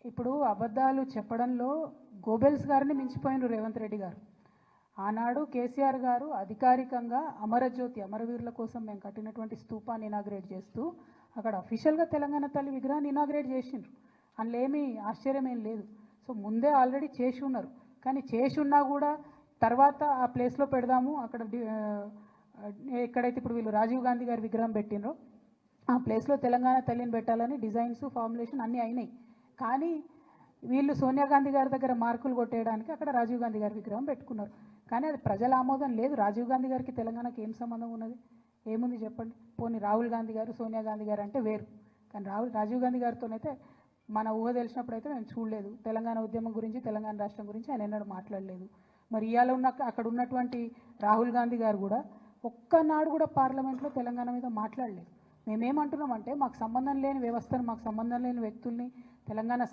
ఇప్పుడు అబద్ధాలు చెప్పడంలో గోబెల్స్ గారిని మించిపోయిన రేవంత్ రెడ్డి గారు. ఆనాడు కేసీఆర్ గారు అధికారికంగా అమరజ్యోతి అమరవీరుల కోసం మేము కట్టినటువంటి స్తూపాన్ని ఇనాగ్రేట్ చేస్తూ అక్కడ అఫీషియల్గా తెలంగాణ తల్లి విగ్రహాన్ని ఇనాగ్రేట్ చేసిండ్రు. అందులో ఏమీ ఆశ్చర్యం ఏం లేదు. సో ముందే ఆల్రెడీ చేసి ఉన్నారు. కానీ చేసి ఉన్నా కూడా తర్వాత ఆ ప్లేస్లో పెడదాము, అక్కడ ఎక్కడైతే ఇప్పుడు వీళ్ళు రాజీవ్ గాంధీ గారి విగ్రహం పెట్టినరో ఆ ప్లేస్లో తెలంగాణ తల్లిని పెట్టాలని డిజైన్స్ ఫార్ములేషన్ అన్నీ అయినాయి. కానీ వీళ్ళు సోనియా గాంధీ గారి దగ్గర మార్కులు కొట్టేయడానికి అక్కడ రాజీవ్ గాంధీ గారి విగ్రహం పెట్టుకున్నారు. కానీ అది ప్రజల ఆమోదం లేదు. రాజీవ్ గాంధీ గారికి తెలంగాణకి ఏం సంబంధం ఉన్నది? ఏముంది చెప్పండి. పోనీ రాహుల్ గాంధీ గారు సోనియా గాంధీ గారు అంటే వేరు, కానీ రాజీవ్ గాంధీ గారితోనైతే మన ఊహ తెలిసినప్పుడు అయితే మేము చూడలేదు. తెలంగాణ ఉద్యమం గురించి, తెలంగాణ రాష్ట్రం గురించి ఆయన ఎన్నడూ మాట్లాడలేదు. మరి ఇవాళ అక్కడ ఉన్నటువంటి రాహుల్ గాంధీ గారు కూడా ఒక్కనాడు కూడా పార్లమెంట్లో తెలంగాణ మీద మాట్లాడలేదు. మేమేమంటున్నామంటే మాకు సంబంధం లేని వ్యవస్థను, మాకు సంబంధం లేని వ్యక్తుల్ని తెలంగాణ